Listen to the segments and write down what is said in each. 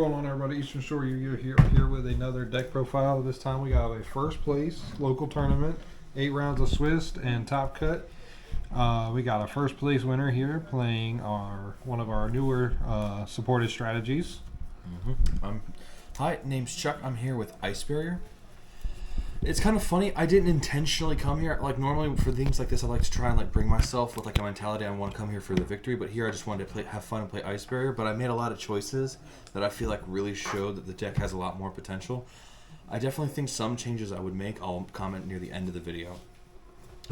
going on, everybody? Eastern Shore Yu-Gi-Oh! Here with another deck profile. This time we got a first place local tournament, 8 rounds of Swiss and Top Cut. We got a first place winner here playing one of our newer supported strategies. Hi, name's Chuck. I'm here with Ice Barrier. It's kind of funny. I didn't intentionally come here. Like normally for things like this, I like to try and bring myself with a mentality. I want to come here for the victory, but here I just wanted to have fun and play Ice Barrier. But I made a lot of choices that I feel really showed that the deck has a lot more potential. I definitely think some changes I would make, I'll comment near the end of the video.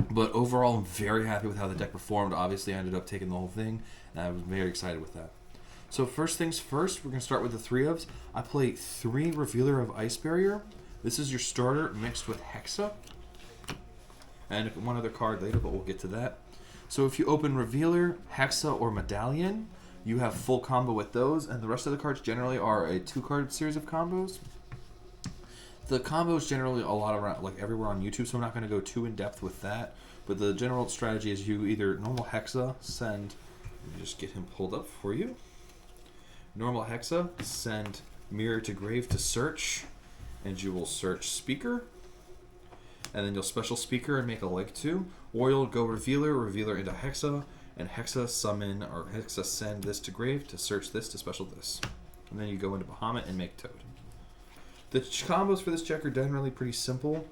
But overall, I'm very happy with how the deck performed. Obviously, I ended up taking the whole thing, and I was very excited with that. So first things first, we're going to start with the 3 ofs. I play 3 Revealer of Ice Barrier. This is your starter mixed with Hexa. And one other card later, but we'll get to that. So if you open Revealer, Hexa, or Medallion, you have full combo with those, and the rest of the cards generally are a 2-card series of combos. The combos generally a lot around, everywhere on YouTube, so I'm not going to go too in depth with that. But the general strategy is you either normal Hexa, send, let me just get him pulled up for you. Normal Hexa, send Mirror to Grave to search, and you will search Speaker, and then you'll special Speaker and make a leg 2, or you'll go Revealer into Hexa, and Hexa summon or Hexa send this to Grave to search this to special this, and then you go into Bahamut and make Toad. The combos for this deck are generally pretty simple,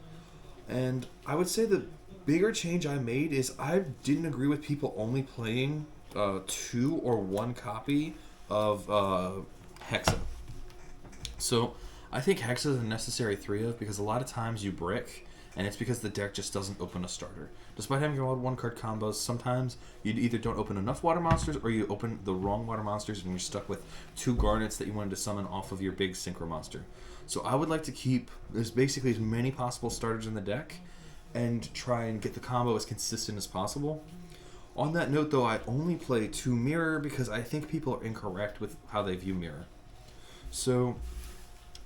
and I would say the bigger change I made is I didn't agree with people only playing 2 or 1 copy of Hexa. So I think Hexa is a necessary 3 of because a lot of times you brick, and it's because the deck just doesn't open a starter. Despite having a lot of 1-card combos, sometimes you either don't open enough water monsters or you open the wrong water monsters and you're stuck with 2 garnets that you wanted to summon off of your big synchro monster. So I would like to keep basically as many possible starters in the deck and try and get the combo as consistent as possible. On that note, though, I only play 2 Mirror because I think people are incorrect with how they view Mirror. So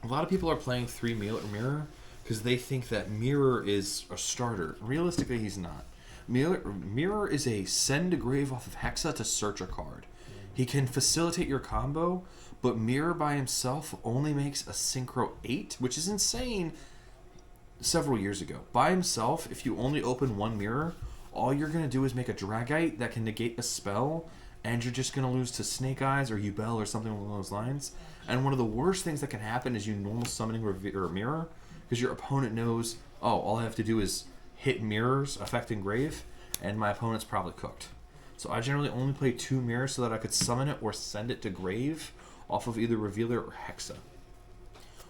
a lot of people are playing 3 Mirror because they think that Mirror is a starter. Realistically, he's not. Mirror is a send to Grave off of Hexa to search a card. He can facilitate your combo, but Mirror by himself only makes a Synchro 8, which is insane several years ago. By himself, if you only open 1 Mirror, all you're going to do is make a Dragite that can negate a spell, and you're just going to lose to Snake Eyes or Yubel or something along those lines. And one of the worst things that can happen is you normal summoning Mirror, because your opponent knows, oh, all I have to do is hit Mirrors, affecting Grave, and my opponent's probably cooked. So I generally only play 2 Mirrors so that I could summon it or send it to Grave off of either Revealer or Hexa.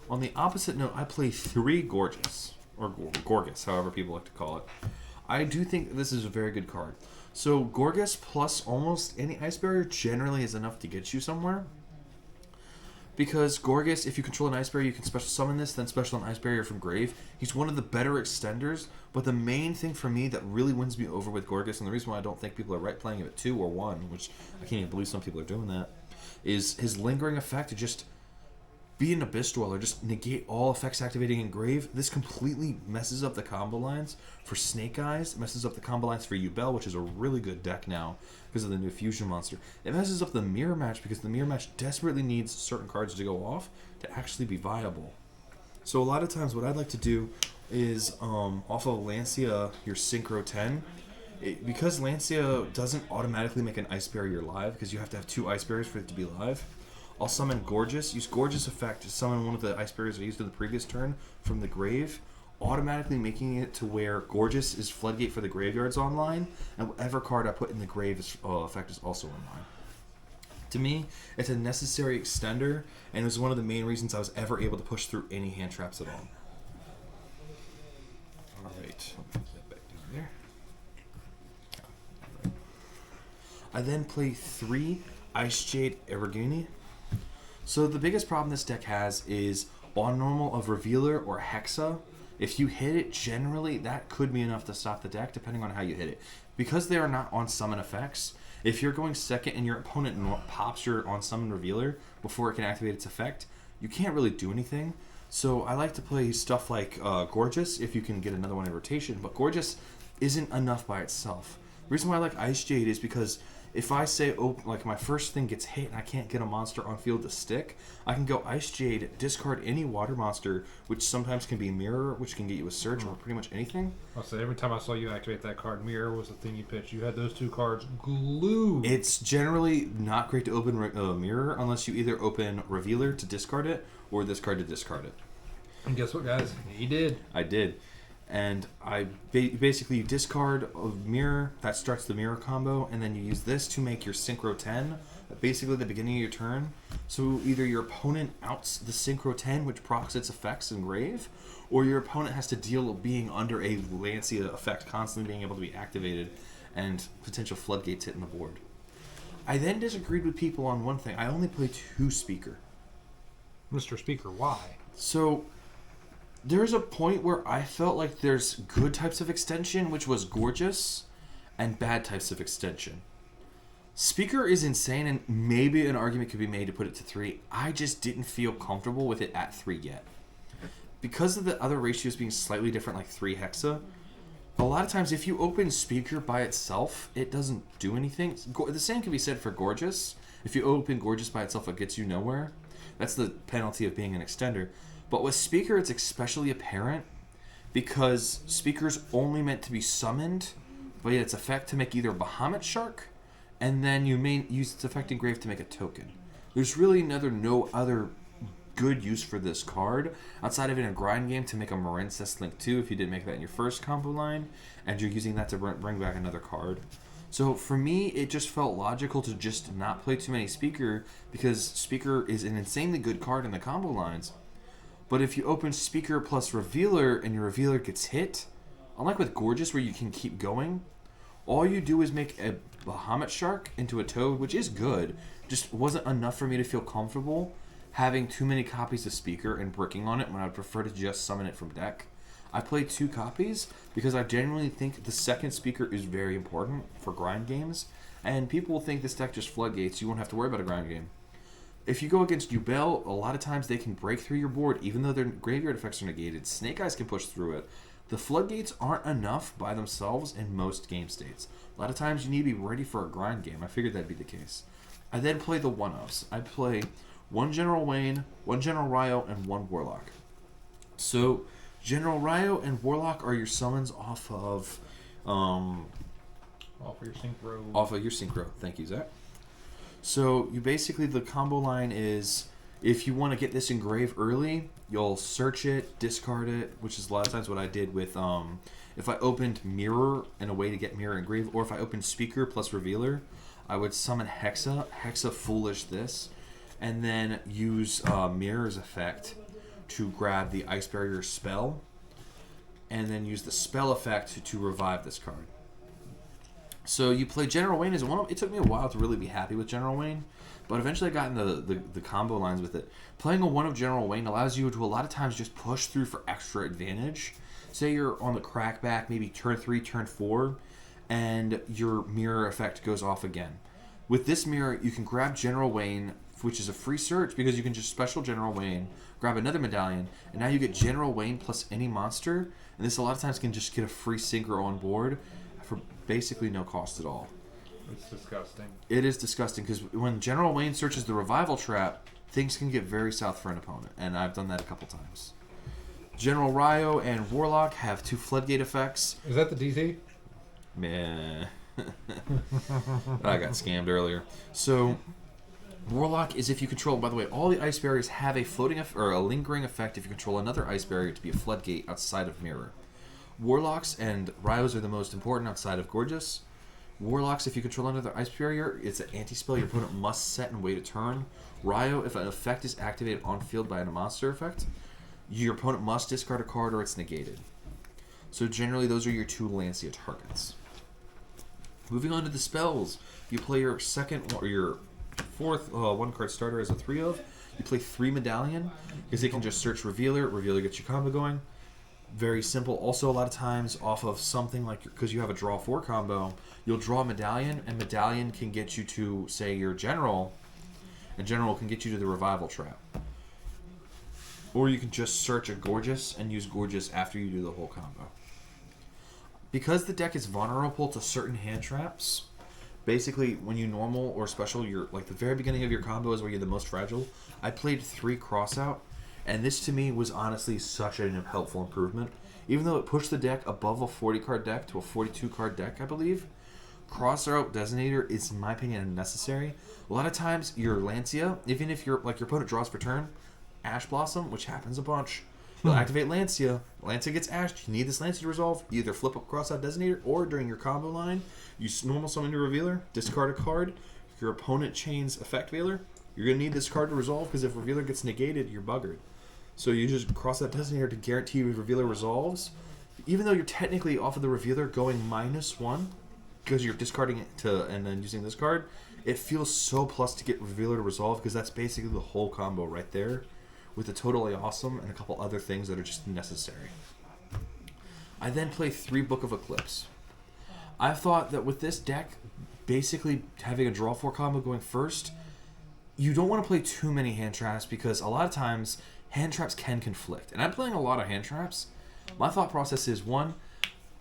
On the opposite note, I play 3 Gorgeous, or Gorgas, however people like to call it. I do think this is a very good card. So Gorgas plus almost any Ice Barrier generally is enough to get you somewhere. Because Gorgas, if you control an Ice Barrier, you can special summon this, then special an Ice Barrier from Grave. He's one of the better extenders, but the main thing for me that really wins me over with Gorgas, and the reason why I don't think people are right playing him at 2 or 1, which I can't even believe some people are doing that, is his lingering effect to just be an Abyss Dweller, just negate all effects activating in Grave. This completely messes up the combo lines for Snake Eyes, messes up the combo lines for Yubel, which is a really good deck now because of the new fusion monster. It messes up the mirror match because the mirror match desperately needs certain cards to go off to actually be viable. So a lot of times what I'd like to do is off of Lancia, your Synchro 10, because Lancia doesn't automatically make an Ice Barrier live because you have to have 2 Ice Barriers for it to be live, I'll summon Gorgeous, use Gorgeous effect to summon one of the Ice Barriers I used in the previous turn from the Grave, automatically making it to where Gorgeous is Floodgate for the graveyards online, and whatever card I put in the Grave effect is also online. To me, it's a necessary extender, and it was one of the main reasons I was ever able to push through any hand traps at all. Alright, put that back down there. Right. I then play 3 Ice Jade Eriguni. So the biggest problem this deck has is on normal of Revealer or Hexa. If you hit it, generally that could be enough to stop the deck depending on how you hit it. Because they are not on summon effects, if you're going second and your opponent pops your on summon Revealer before it can activate its effect, you can't really do anything. So I like to play stuff like Gorgeous if you can get another one in rotation, but Gorgeous isn't enough by itself. The reason why I like Ice Jade is because If I say, like my first thing gets hit and I can't get a monster on field to stick, I can go Ice Jade, discard any water monster, which sometimes can be Mirror, which can get you a search or pretty much anything. I'll say every time I saw you activate that card, Mirror was the thing you pitched. You had those two cards glued. It's generally not great to open Mirror unless you either open Revealer to discard it or this card to discard it. And guess what, guys? He did. I did. And I basically you discard a Mirror, that starts the Mirror combo, and then you use this to make your Synchro 10, basically the beginning of your turn. So either your opponent outs the Synchro 10, which procs its effects in Grave, or your opponent has to deal with being under a Lancia effect, constantly being able to be activated, and potential floodgates hitting the board. I then disagreed with people on one thing. I only play 2 Speaker. Mr. Speaker, why? So there's a point where I felt like there's good types of extension, which was Gorgeous, and bad types of extension. Speaker is insane, and maybe an argument could be made to put it to 3. I just didn't feel comfortable with it at 3 yet. Because of the other ratios being slightly different, like 3 Hexa, a lot of times if you open Speaker by itself, it doesn't do anything. The same can be said for Gorgeous. If you open Gorgeous by itself, it gets you nowhere. That's the penalty of being an extender. But with Speaker, it's especially apparent because Speaker's only meant to be summoned by its effect to make either Bahamut Shark, and then you may use its effect in Grave to make a token. There's really no other good use for this card outside of in a grind game to make a Marincess Link 2 if you didn't make that in your first combo line, and you're using that to bring back another card. So for me, it just felt logical to just not play too many Speaker because Speaker is an insanely good card in the combo lines. But if you open Speaker plus Revealer and your Revealer gets hit, unlike with Gorgeous where you can keep going, all you do is make a Bahamut Shark into a Toad, which is good, just wasn't enough for me to feel comfortable having too many copies of Speaker and bricking on it when I'd prefer to just summon it from deck. I play 2 copies because I genuinely think the second Speaker is very important for grind games, and people will think this deck just floodgates, you won't have to worry about a grind game. If you go against Yubel, a lot of times they can break through your board, even though their graveyard effects are negated. Snake Eyes can push through it. The floodgates aren't enough by themselves in most game states. A lot of times you need to be ready for a grind game. I figured that'd be the case. I then play the one-offs. I play 1 General Wayne, 1 General Ryo, and 1 Warlock. So General Ryo and Warlock are your summons off of Off of your synchro. Off of your synchro. Thank you, Zach. So you basically, the combo line is, if you want to get this in Grave early, you'll search it, discard it, which is a lot of times what I did with, if I opened Mirror and a way to get Mirror in Grave, or if I opened Speaker plus Revealer, I would summon Hexa Foolish this, and then use Mirror's effect to grab the Ice Barrier spell, and then use the spell effect to revive this card. So you play General Wayne as one of, it took me a while to really be happy with General Wayne, but eventually I got into the combo lines with it. Playing a one of General Wayne allows you to a lot of times just push through for extra advantage. Say you're on the crackback, maybe turn 3, turn 4, and your mirror effect goes off again. With this mirror, you can grab General Wayne, which is a free search because you can just special General Wayne, grab another medallion, and now you get General Wayne plus any monster, and this a lot of times can just get a free synchro on board for basically no cost at all. It's disgusting. It is disgusting because when General Wayne searches the revival trap, things can get very south for an opponent, and I've done that a couple times. General Ryo and Warlock have 2 floodgate effects. Is that the DT? Meh. I got scammed earlier. So Warlock is if you control, by the way, all the ice barriers have a floating or a lingering effect if you control another ice barrier to be a floodgate outside of mirror. Warlocks and Ryos are the most important outside of Gorgeous. Warlocks, if you control another ice barrier, it's an anti-spell your opponent must set and wait a turn. Ryo, if an effect is activated on field by a monster effect, your opponent must discard a card or it's negated. So generally those are your 2 Lancia targets. Moving on to the spells, you play your second or your 4th 1-card starter as a 3 of. You play 3 Medallion because it can just search Revealer. Revealer gets your combo going. Very simple. Also, a lot of times off of something like, because you have a draw 4 combo, you'll draw Medallion, and Medallion can get you to, say, your General, and General can get you to the Revival Trap. Or you can just search a Gorgeous and use Gorgeous after you do the whole combo. Because the deck is vulnerable to certain hand traps, Basically, when you normal or special, you're like the very beginning of your combo is where you're the most fragile. I played 3 crossout, and this to me was honestly such a helpful improvement. Even though it pushed the deck above a 40 card deck to a 42 card deck, I believe, crossout designator is, in my opinion, unnecessary. A lot of times, your Lancia, even if your opponent draws for turn, Ash Blossom, which happens a bunch, you'll activate Lancia. Lancia gets ashed. You need this Lancia to resolve. You either flip up crossout designator, or during your combo line, you normal summon your Revealer, discard a card. If your opponent chains Effect Veiler, you're going to need this card to resolve, because if Revealer gets negated, you're buggered. So you just cross that designator to guarantee your Revealer resolves. Even though you're technically off of the Revealer going -1, because you're discarding it and then using this card, it feels so plus to get Revealer to resolve, because that's basically the whole combo right there, with a Totally Awesome and a couple other things that are just necessary. I then play 3 Book of Eclipse. I've thought that with this deck, basically having a draw 4 combo going first, you don't want to play too many hand traps, because a lot of times hand traps can conflict. And I'm playing a lot of hand traps. My thought process is, one,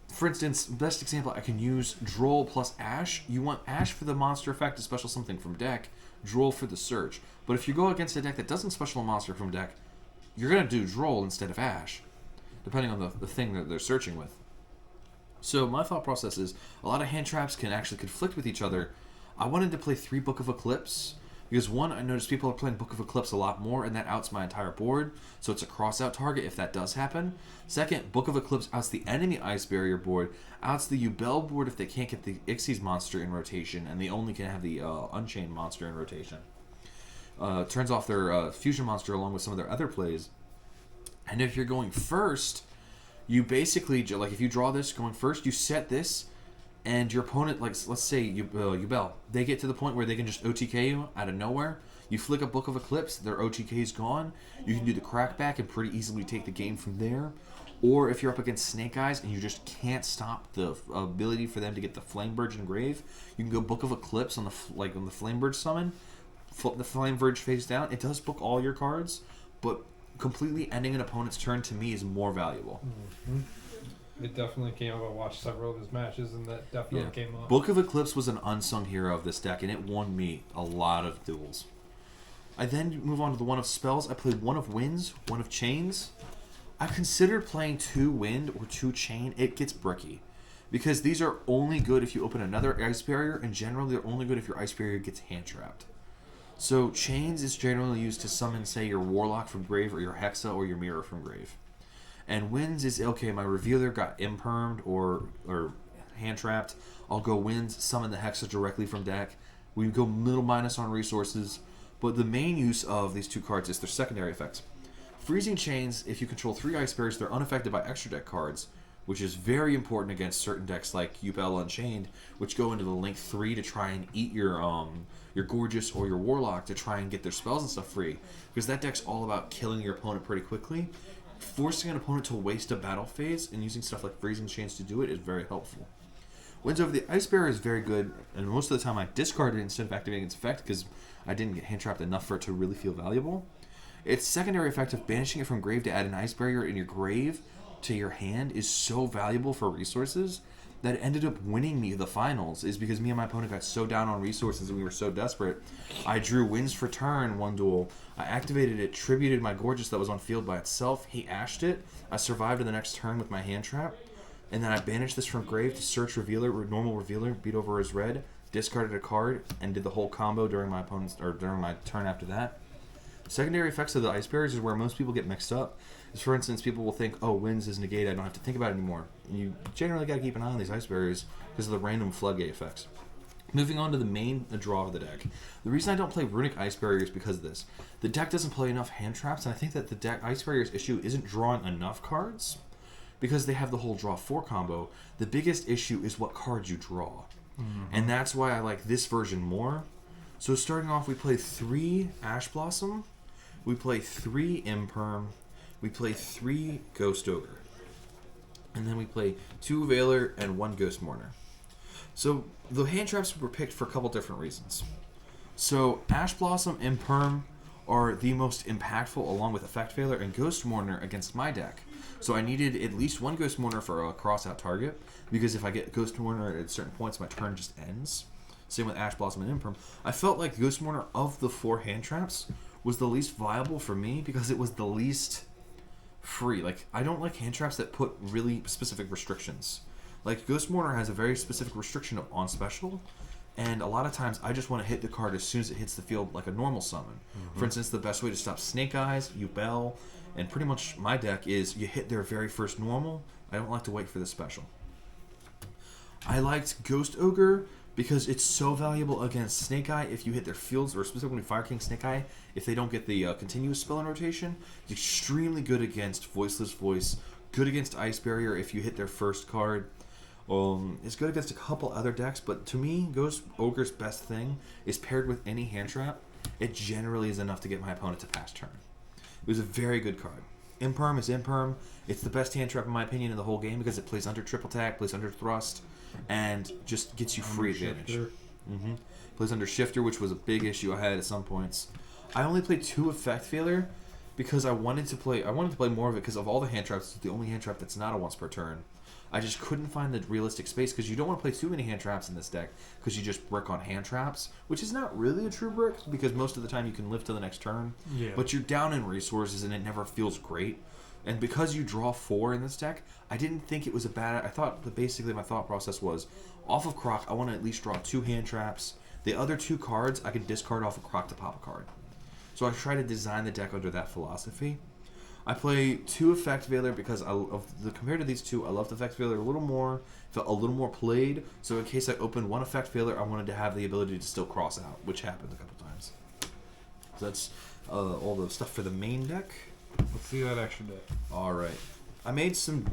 for instance, best example, I can use Droll plus Ash. You want Ash for the monster effect to special something from deck, Droll for the search. But if you go against a deck that doesn't special a monster from deck, you're going to do Droll instead of Ash, depending on the thing that they're searching with. So my thought process is, a lot of hand traps can actually conflict with each other. I wanted to play 3 Book of Eclipse, because one, I noticed people are playing Book of Eclipse a lot more, and that outs my entire board, so it's a cross-out target if that does happen. Second, Book of Eclipse outs the enemy Ice Barrier board, outs the Yubel board if they can't get the Ixies monster in rotation, and they only can have the Unchained monster in rotation. Turns off their Fusion monster along with some of their other plays. And if you're going first, you basically, like if you draw this going first, you set this, and your opponent, like let's say Yubel, they get to the point where they can just OTK you out of nowhere. You flick a Book of Eclipse, their OTK is gone. You can do the crackback and pretty easily take the game from there. Or if you're up against Snake Eyes and you just can't stop the ability for them to get the Flameverge engraved, you can go Book of Eclipse on the Flameverge summon. The Flameverge face down. It does book all your cards, but completely ending an opponent's turn to me is more valuable. Mm-hmm. It definitely came up. I watched several of his matches, and that definitely came up. Book of Eclipse was an unsung hero of this deck, and it won me a lot of duels. I then move on to the one of spells. I played one of winds, one of chains. I considered playing 2 wind or 2 chain. It gets bricky, because these are only good if you open another Ice Barrier, and generally they're only good if your Ice Barrier gets hand trapped. So chains is generally used to summon, say, your Warlock from grave, or your Hexa, or your Mirror from grave. And winds is, okay, my Revealer got impermed or hand trapped. I'll go winds, summon the Hexa directly from deck. We go middle minus on resources. But the main use of these 2 cards is their secondary effects. Freezing Chains, if you control 3 Ice Barriers, they're unaffected by extra deck cards, which is very important against certain decks like Yubel Unchained, which go into the link 3 to try and eat your Gorgeous or your Warlock to try and get their spells and stuff free. Because that deck's all about killing your opponent pretty quickly. Forcing an opponent to waste a battle phase and using stuff like Freezing Chains to do it is very helpful. Winds over the Ice Barrier is very good, and most of the time I discard it instead of activating its effect because I didn't get hand trapped enough for it to really feel valuable. Its secondary effect of banishing it from grave to add an Ice Barrier in your grave to your hand is so valuable for resources that it ended up winning me the finals, is because me and my opponent got so down on resources and we were so desperate. I drew Winds for turn one duel. I activated it, tributed my Gorgeous that was on field by itself. He ashed it. I survived in the next turn with my hand trap. And then I banished this from grave to search Revealer, normal Revealer, beat over his red, discarded a card, and did the whole combo during my turn after that. Secondary effects of the Ice Barriers is where most people get mixed up. Is, for instance, people will think, oh, Winds is negated, I don't have to think about it anymore. And you generally got to keep an eye on these Ice Barriers because of the random floodgate effects. Moving on to the draw of the deck. The reason I don't play Runic Ice Barrier is because of this. The deck doesn't play enough hand traps, and I think that the deck Ice Barrier's issue isn't drawing enough cards because they have the whole draw 4 combo. The biggest issue is what cards you draw. Mm-hmm. And that's why I like this version more. So starting off, we play 3 Ash Blossom, we play 3 Imperm, we play 3 Ghost Ogre, and then we play 2 Veiler and 1 Ghost Mourner. So the hand traps were picked for a couple different reasons. So Ash Blossom, Imperm are the most impactful along with Effect Veiler and Ghost Mourner against my deck. So I needed at least 1 Ghost Mourner for a cross-out target, because if I get Ghost Mourner at certain points, my turn just ends. Same with Ash Blossom and Imperm. I felt like Ghost Mourner of the 4 hand traps was the least viable for me because it was the least free. Like, I don't like hand traps that put really specific restrictions. Like, Ghost Mourner has a very specific restriction of on special, and a lot of times I just want to hit the card as soon as it hits the field like a normal summon. For instance, the best way to stop Snake Eyes, Yubel, and pretty much my deck is you hit their very first normal. I don't like to wait for the special. I liked Ghost Ogre because it's so valuable against Snake Eye if you hit their fields, or specifically Fire King Snake Eye, if they don't get the continuous spell in rotation. It's extremely good against Voiceless Voice, good against Ice Barrier if you hit their first card. It's good against a couple other decks, but to me, Ghost Ogre's best thing is paired with any hand trap. It generally is enough to get my opponent to pass turn. It was a very good card. Imperm is Imperm. It's the best hand trap in my opinion in the whole game because it plays under triple attack, plays under thrust, and just gets you free advantage. Plays under Shifter, which was a big issue I had at some points. I only played 2 Effect Failure because I wanted to play more of it because of all the hand traps. It's the only hand trap that's not a once per turn. I just couldn't find the realistic space because you don't want to play too many hand traps in this deck because you just brick on hand traps, which is not really a true brick because most of the time you can live to the next turn. Yeah. But you're down in resources and it never feels great. And because you draw 4 in this deck, I didn't think it was a bad... I thought that basically my thought process was, off of Croc, I want to at least draw 2 hand traps. The other 2 cards, I could discard off of Croc to pop a card. So I try to design the deck under that philosophy. I play 2 Effect Veiler because compared to these 2, I loved Effect Veiler a little more, felt a little more played. So in case I opened 1 Effect Veiler, I wanted to have the ability to still cross out, which happened a couple times. So that's all the stuff for the main deck. Let's see that extra deck. Alright. I made some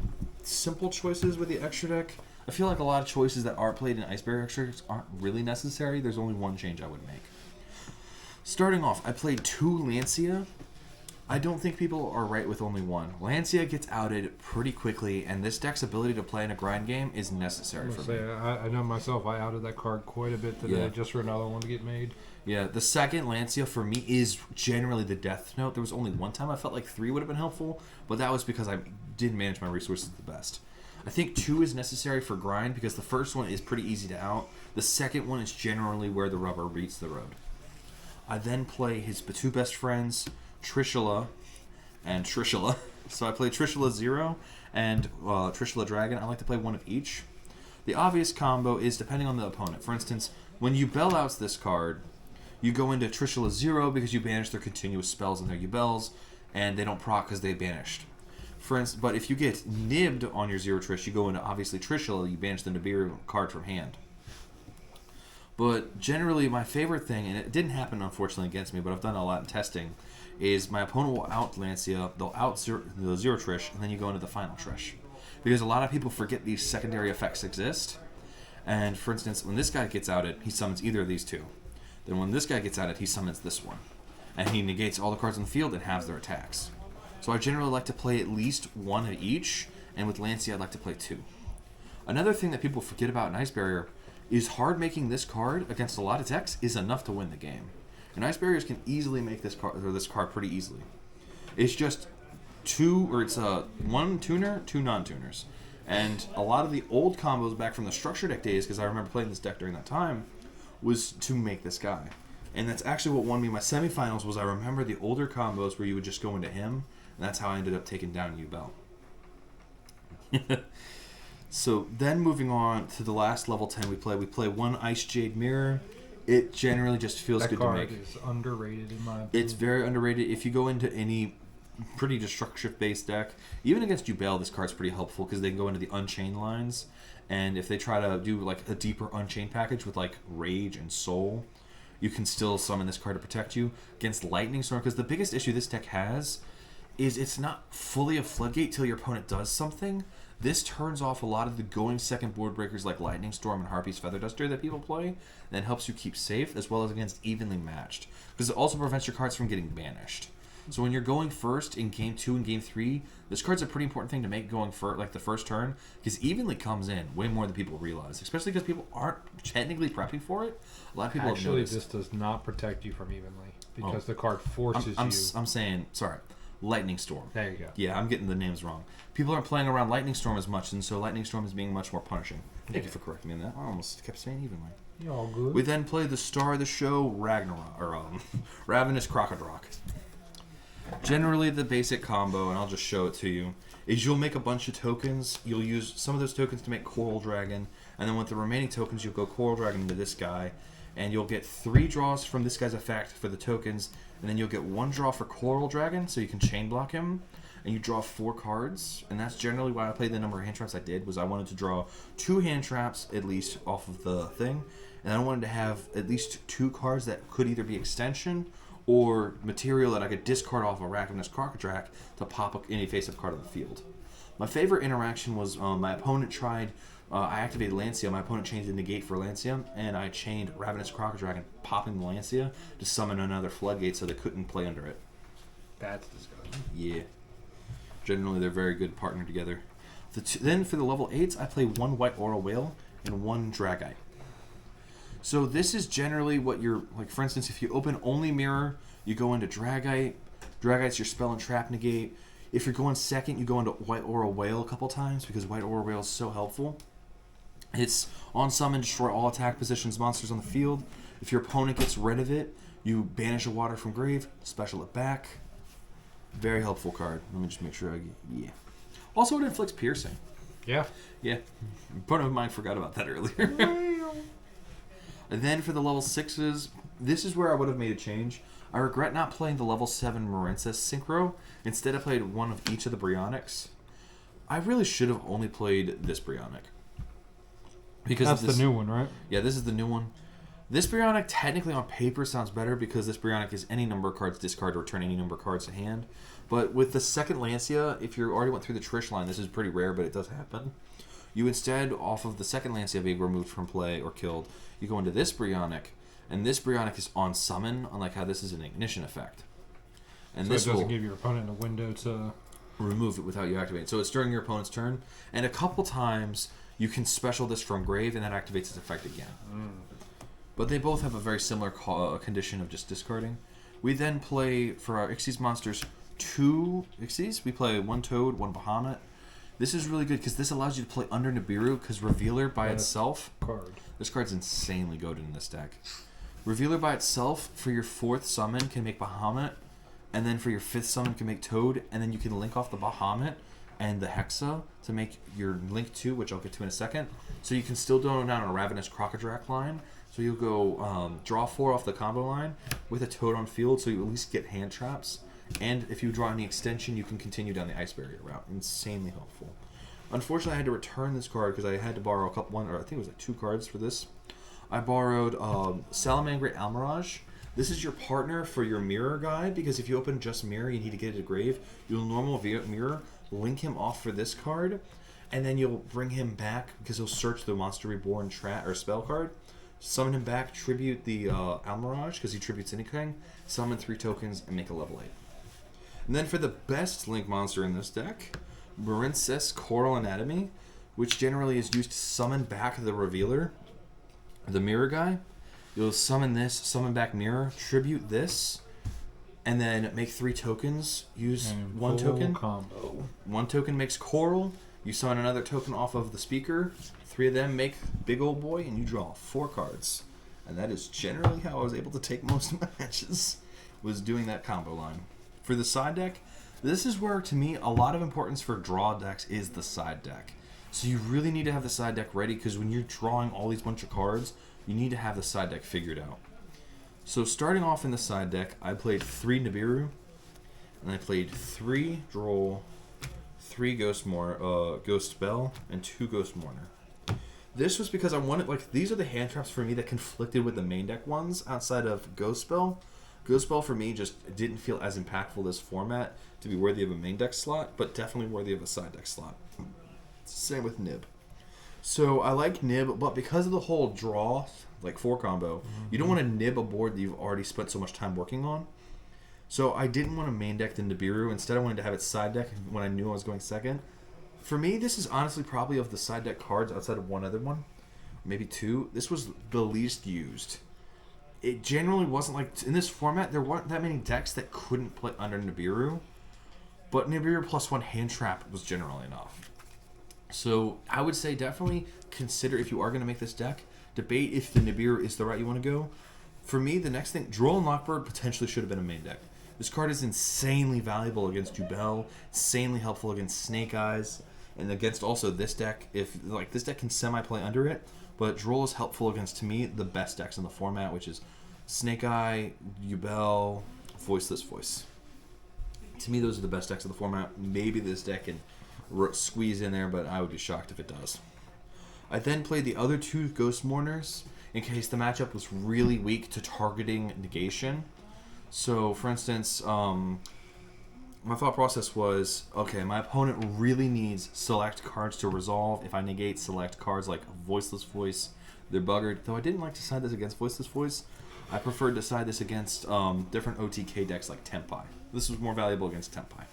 simple choices with the extra deck. I feel like a lot of choices that are played in Ice Barrier extra decks aren't really necessary. There's only one change I would make. Starting off, I played 2 Lancia. I don't think people are right with only 1. Lancia gets outed pretty quickly, and this deck's ability to play in a grind game is necessary for me. I know myself, I outed that card quite a bit today just for another one to get made. Yeah, the second Lancia for me is generally the Death Note. There was only one time I felt like 3 would have been helpful, but that was because I didn't manage my resources the best. I think 2 is necessary for grind because the first one is pretty easy to out. The second one is generally where the rubber meets the road. I then play his 2 best friends, Trishula and Trishula. So I play Trishula 0 and Trishula Dragon. I like to play 1 of each. The obvious combo is depending on the opponent. For instance, when you Yubel outs this card, you go into Trishula 0 because you banish their continuous spells and their Yubels, and they don't proc because they banished. For instance, but if you get nibbed on your 0 Trish, you go into obviously Trishula, you banish the Nibiru card from hand. But generally, my favorite thing, and it didn't happen unfortunately against me, but I've done a lot in testing, is my opponent will out Lancia, they'll out the 0 Trish, and then you go into the final Trish. Because a lot of people forget these secondary effects exist. And for instance, when this guy gets outed, he summons either of these 2. Then when this guy gets outed, he summons this one. And he negates all the cards on the field and halves their attacks. So I generally like to play at least 1 of each, and with Lancia I'd like to play 2. Another thing that people forget about in Ice Barrier is hard making this card against a lot of decks is enough to win the game. And Ice Barriers can easily make this card pretty easily. It's just 1 tuner, 2 non-tuners. And a lot of the old combos back from the structure deck days, because I remember playing this deck during that time, was to make this guy. And that's actually what won me my semifinals. Was I remember the older combos where you would just go into him, and that's how I ended up taking down Yubel. So then moving on to the last level 10 we play 1 Ice Jade Mirror. It generally just feels good to make. That card is underrated in my opinion. It's very underrated. If you go into any pretty destructive based deck, even against Yubel, this card's pretty helpful because they can go into the Unchained lines, and if they try to do like a deeper Unchained package with like Rage and Soul, you can still summon this card to protect you against Lightning Storm. Because the biggest issue this deck has is it's not fully a floodgate till your opponent does something. This turns off a lot of the going second board breakers like Lightning Storm and Harpy's Feather Duster that people play, and helps you keep safe as well as against evenly matched. Because it also prevents your cards from getting banished. So when you're going first in game 2 and game 3, this card's a pretty important thing to make going for like the first turn, because evenly comes in way more than people realize, especially because people aren't technically prepping for it. A lot of people Actually, have noticed. this does not protect you from evenly because the card forces you. I'm saying, sorry. Lightning Storm. There you go. Yeah, I'm getting the names wrong. People aren't playing around Lightning Storm as much, and so Lightning Storm is being much more punishing. Thank you for correcting me on that. I almost kept saying evenly. You all good? We then play the star of the show, Ragnarok, or Ravenous Crocodrock. Generally, the basic combo, and I'll just show it to you, is you'll make a bunch of tokens. You'll use some of those tokens to make Coral Dragon, and then with the remaining tokens, you'll go Coral Dragon into this guy, and you'll get 3 draws from this guy's effect for the tokens, and then you'll get 1 draw for Coral Dragon, so you can chain block him, and you draw 4 cards, and that's generally why I played the number of hand traps I did, was I wanted to draw 2 hand traps, at least, off of the thing, and I wanted to have at least 2 cards that could either be extension or material that I could discard off a Ravenous Crocodrock to pop any face-up card on the field. My favorite interaction was my opponent tried, I activated Lancia, my opponent changed the negate for Lancia, and I chained Ravenous Crocodrock, popping the Lancia to summon another Floodgate so they couldn't play under it. That's disgusting. Yeah. Generally, they're very good partner together. Then for the level 8s, I play 1 White Aura Whale and 1 Dragite. So this is generally what you're, like for instance, if you open only Mirror, you go into Dragite. Dragite's your spell and trap negate. If you're going second, you go into White Aura Whale a couple times because White Aura Whale is so helpful. It's on summon, destroy all attack positions monsters on the field. If your opponent gets rid of it, you banish a water from grave, special it back. Very helpful card. Let me just make sure yeah. Also, it inflicts piercing. Yeah. Yeah. Part of mine forgot about that earlier. And then for the level 6s, this is where I would have made a change. I regret not playing the level 7 Marincess Synchro. Instead, I played one of each of the Bryonics. I really should have only played this Bryonic. Because that's the new one, right? Yeah, this is the new one. This Bryonic, technically on paper, sounds better because this Bryonic is any number of cards discard or return any number of cards to hand. But with the second Lancia, if you already went through the Trish line, this is pretty rare, but it does happen. You instead, off of the second Lancia being removed from play or killed, you go into this Bryonic, and this Bryonic is on summon, unlike how this is an ignition effect. And so this it doesn't will give your opponent a window to remove it without you activating. So it's during your opponent's turn, and a couple times you can special this from grave, and that activates its effect again. But they both have a very similar condition of just discarding. We then play, for our Ixies monsters, 2 Ixies. We play 1 Toad, 1 Bahamut. This is really good because this allows you to play under Nibiru because Revealer by itself... card. This card's insanely goated in this deck. Revealer by itself, for your 4th summon, can make Bahamut, and then for your 5th summon can make Toad, and then you can link off the Bahamut and the Hexa to make your Link 2, which I'll get to in a second. So you can still go down on a Ravenous Crocodrock line. So you'll go draw 4 off the combo line with a Toad on field, so you at least get hand traps. And if you draw any extension, you can continue down the Ice Barrier route. Insanely helpful. Unfortunately, I had to return this card because I had to borrow I think it was like 2 cards for this. I borrowed Salamangreat Almirage. This is your partner for your Mirror guy, because if you open just Mirror, you need to get it to grave. You'll normal Mirror, link him off for this card, and then you'll bring him back because he'll search the Monster Reborn spell card. Summon him back, tribute the Almirage because he tributes anything. Summon 3 tokens and make a level 8. And then for the best Link monster in this deck, Marincess Coral Anatomy, which generally is used to summon back the Revealer, the Mirror guy. You'll summon this, summon back Mirror, tribute this, and then make 3 tokens. Use and 1 token. Combo. 1 token makes Coral. You summon another token off of the speaker. 3 of them make Big Old Boy, and you draw 4 cards. And that is generally how I was able to take most of my matches, was doing that combo line. For the side deck, this is where, to me, a lot of importance for draw decks is the side deck. So you really need to have the side deck ready, because when you're drawing all these bunch of cards, you need to have the side deck figured out. So starting off in the side deck, I played 3 Nibiru, and I played 3 Droll, 3 Ghost Spell, and 2 Ghost Mourner. This was because I wanted, these are the hand traps for me that conflicted with the main deck ones outside of Ghost Spell. Ghost Spell for me just didn't feel as impactful this format to be worthy of a main deck slot, but definitely worthy of a side deck slot. Same with Nib. So I like Nib, but because of the whole draw, 4 combo, you don't want to nib a board that you've already spent so much time working on. So I didn't want to main deck the Nibiru. Instead, I wanted to have it side deck when I knew I was going second. For me, this is honestly probably of the side deck cards outside of one other one, maybe 2. This was the least used. It generally wasn't in this format, there weren't that many decks that couldn't play under Nibiru. but Nibiru +1 hand trap was generally enough. So I would say definitely consider, if you are going to make this deck, debate if the Nibiru is the route you want to go. For me, the next thing, Droll and Lockbird potentially should have been a main deck. This card is insanely valuable against Jubel, insanely helpful against Snake Eyes, and against also this deck. If like this deck can semi-play under it, but Droll is helpful against, to me, the best decks in the format, which is Snake Eye, Jubel, Voiceless Voice. To me, those are the best decks in the format. Maybe this deck can squeeze in there, but I would be shocked if it does. I then played the other two Ghost Mourners in case the matchup was really weak to targeting negation. So, for instance, my thought process was, okay, my opponent really needs select cards to resolve. If I negate select cards like Voiceless Voice, they're buggered. Though I didn't like to side this against Voiceless Voice. I preferred to side this against different OTK decks like Tempai. This was more valuable against Tempai.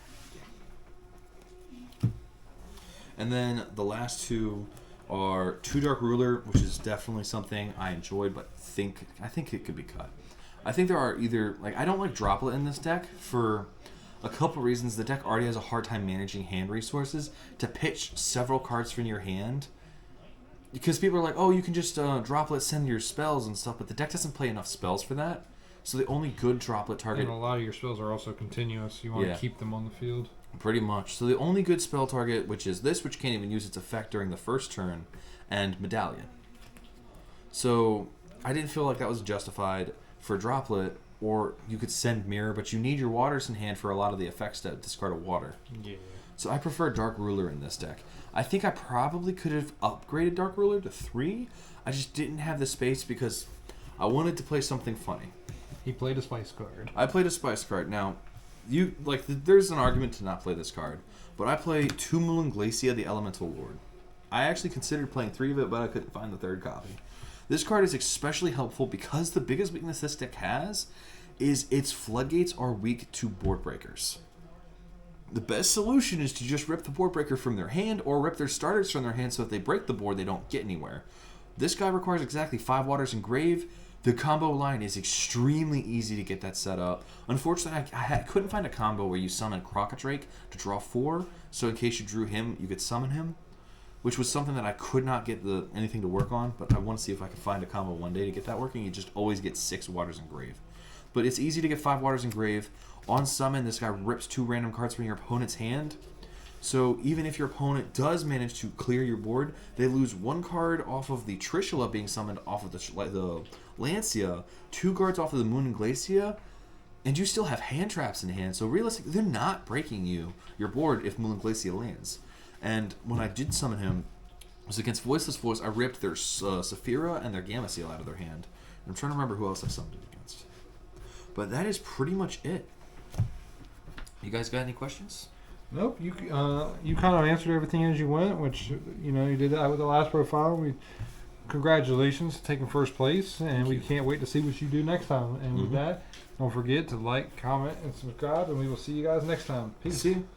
And then the last two are 2 Dark Ruler, which is definitely something I enjoyed, but I think it could be cut. I think there are either, like, I don't like Droplet in this deck for a couple reasons. The deck already has a hard time managing hand resources to pitch several cards from your hand. Because people are like, oh, you can just Droplet send your spells and stuff, but the deck doesn't play enough spells for that. So the only good Droplet target... And a lot of your spells are also continuous. You want to keep them on the field. Pretty much. So the only good spell target, which is this, which can't even use its effect during the first turn, and Medallion. So I didn't feel like that was justified for Droplet, or you could send Mirror, but you need your Waters in hand for a lot of the effects to discard a Water. Yeah. So I prefer Dark Ruler in this deck. I think I probably could have upgraded Dark Ruler to 3. I just didn't have the space because I wanted to play something funny. He played a Spice card. I played a Spice card. Now, there's an argument to not play this card, but I play 2 Moulin Glacia, the Elemental Lord. I actually considered playing 3 of it, but I couldn't find the third copy. This card is especially helpful because the biggest weakness this deck has is its floodgates are weak to board breakers. The best solution is to just rip the board breaker from their hand or rip their starters from their hand so if they break the board, they don't get anywhere. This guy requires exactly 5 Waters in Grave. The combo line is extremely easy to get that set up. Unfortunately, I couldn't find a combo where you summon Crocoddrake to draw 4, so in case you drew him, you could summon him, which was something that I could not get anything to work on, but I want to see if I can find a combo one day to get that working. You just always get 6 Waters in Grave. But it's easy to get 5 Waters in Grave. On summon, this guy rips 2 random cards from your opponent's hand. So even if your opponent does manage to clear your board, they lose 1 card off of the Trishula being summoned off of the Lancia, 2 cards off of the Moon and Glacia, and you still have hand traps in hand. So realistically, they're not breaking your board if Moon and Glacia lands. And when I did summon him, it was against Voiceless Voice. I ripped their Saphira and their Gamma Seal out of their hand. I'm trying to remember who else I summoned it against. But that is pretty much it. You guys got any questions? Nope. You kind of answered everything as you went, which, you did that with the last profile. Congratulations, taking first place, and we can't wait to see what you do next time. And with that, don't forget to like, comment, and subscribe, and we will see you guys next time. Peace. See you.